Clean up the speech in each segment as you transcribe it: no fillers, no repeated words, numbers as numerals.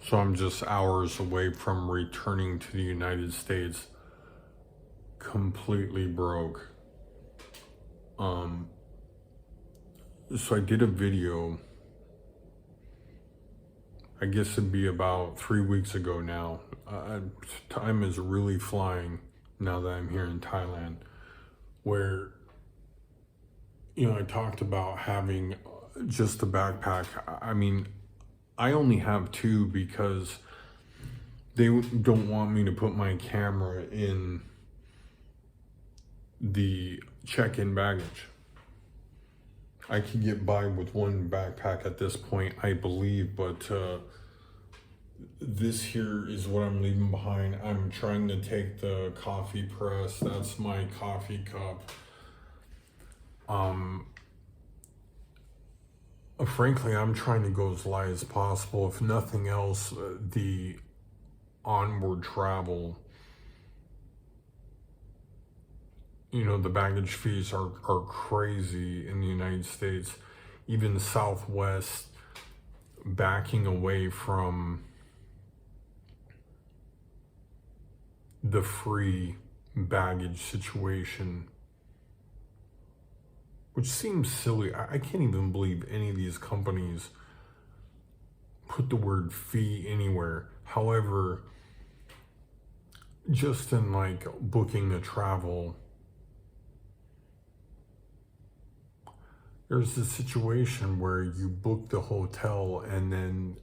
So I'm just hours away from returning to the United States completely broke. Um, so I did a video, I guess it'd be about 3 weeks ago now. Time is really flying now that I'm here in Thailand, where, I talked about having just a backpack. I mean, I only have two because they don't want me to put my camera in the check-in baggage. I can get by with one backpack at this point, I believe, but this here is what I'm leaving behind. I'm trying to take the coffee press. That's my coffee cup. Frankly, I'm trying to go as light as possible. If nothing else, the onward travel, the baggage fees are crazy in the United States. Even Southwest backing away from the free baggage situation, which seems silly. I can't even believe any of these companies put the word fee anywhere. However, just in like booking a travel, there's a situation where you book the hotel and then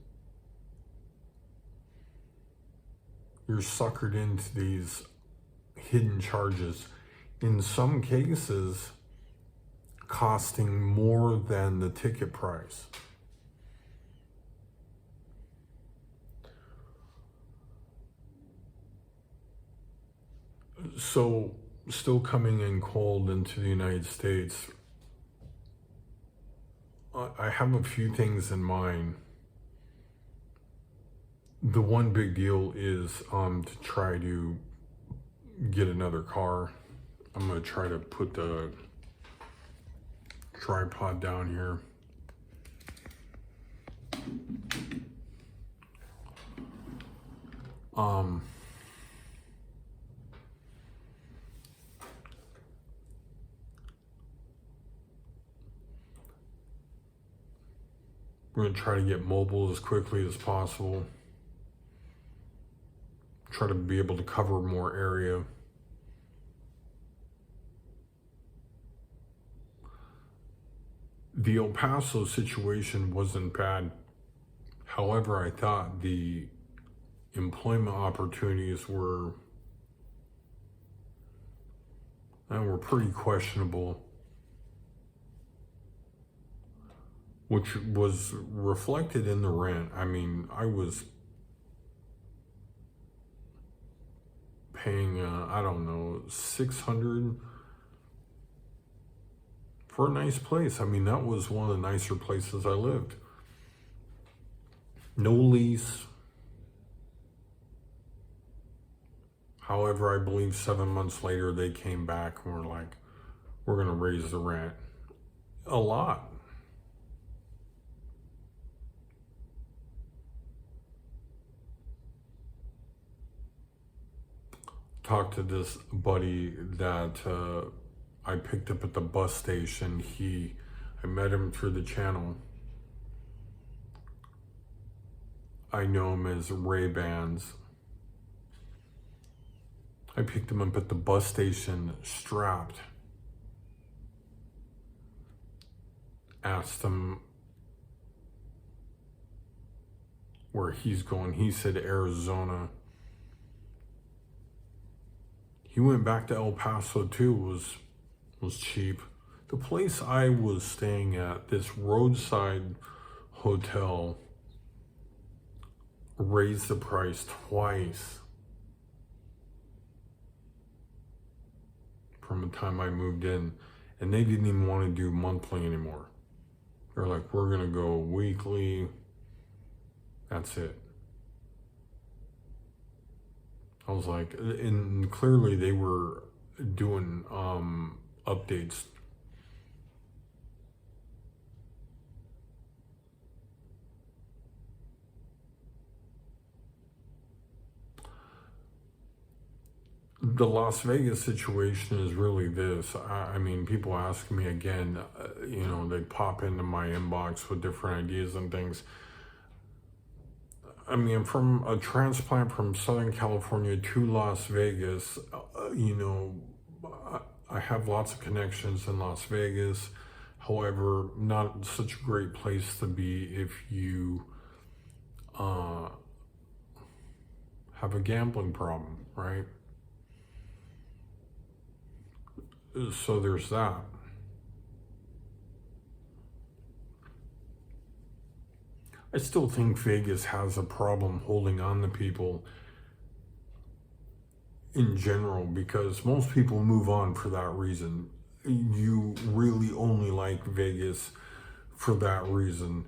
you're suckered into these hidden charges, in some cases costing more than the ticket price. So, still coming in cold into the United States, I have a few things in mind. The one big deal is to try to get another car. I'm gonna try to put the tripod down here. We're gonna try to get mobile as quickly as possible. Try to be able to cover more area. The El Paso situation wasn't bad. However, I thought the employment opportunities were pretty questionable, which was reflected in the rent. I mean, I was paying, I don't know, $600 for a nice place. I mean, that was one of the nicer places I lived. No lease. However, I believe 7 months later, they came back and were like, we're going to raise the rent a lot. Talked to this buddy that I picked up at the bus station. I met him through the channel. I know him as Ray-Bans. I picked him up at the bus station strapped. Asked him where he's going. He said Arizona. He went back to El Paso too, was cheap. The place I was staying at, this roadside hotel, raised the price twice from the time I moved in, and they didn't even want to do monthly anymore. They're like, we're gonna go weekly, that's it. I was like, and clearly they were doing updates. the Las Vegas situation is really this. I mean, people ask me again, they pop into my inbox with different ideas and things. I mean, from a transplant from Southern California to Las Vegas, I have lots of connections in Las Vegas. However, not such a great place to be if you have a gambling problem, right? So there's that. I still think Vegas has a problem holding on to people in general because most people move on for that reason. You really only like Vegas for that reason.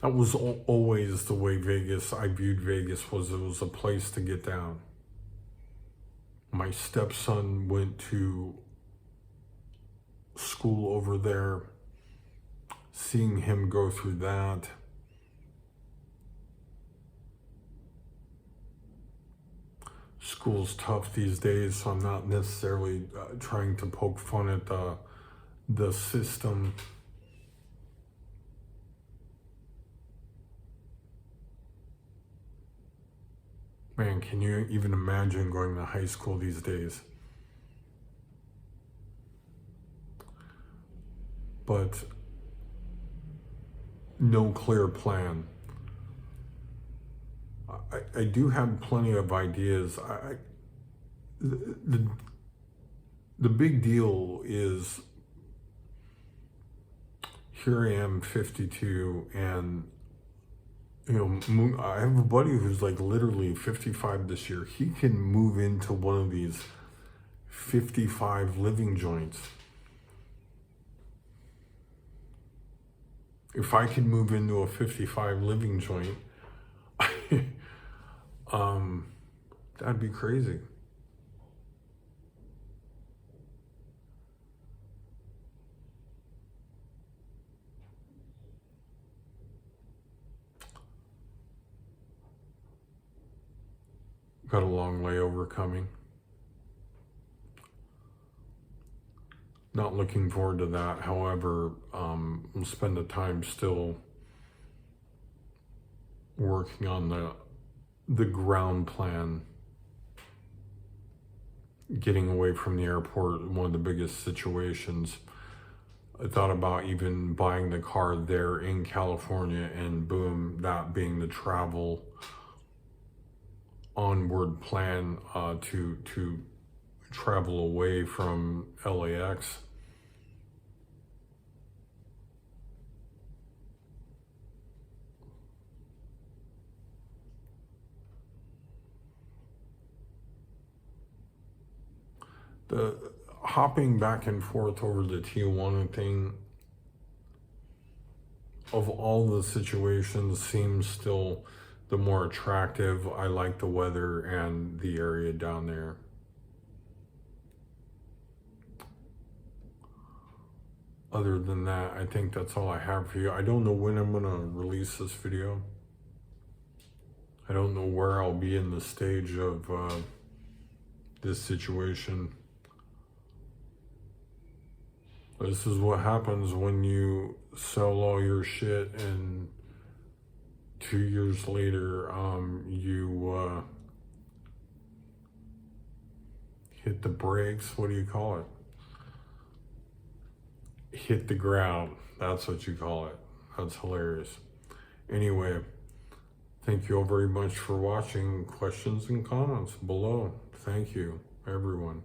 That was always the way I viewed Vegas was it was a place to get down. My stepson went to school over there, seeing him go through that. School's tough these days, so I'm not necessarily trying to poke fun at the system. Man, can you even imagine going to high school these days? But no clear plan. I do have plenty of ideas. The big deal is here I am 52 and I have a buddy who's like literally 55 this year. He can move into one of these 55 living joints. If I could move into a 55 living joint, that'd be crazy. Got a long layover coming. Not looking forward to that. However, we'll spend the time still working on the ground plan. Getting away from the airport, one of the biggest situations. I thought about even buying the car there in California and boom, that being the travel onward plan to travel away from LAX. The hopping back and forth over the Tijuana thing, of all the situations, seems still the more attractive. I like the weather and the area down there. Other than that, I think that's all I have for you. I don't know when I'm gonna release this video. I don't know where I'll be in the stage of this situation. This is what happens when you sell all your shit and 2 years later you hit the brakes. What do you call it? Hit the ground. That's what you call it. That's hilarious. Anyway, thank you all very much for watching. Questions and comments below. Thank you, everyone.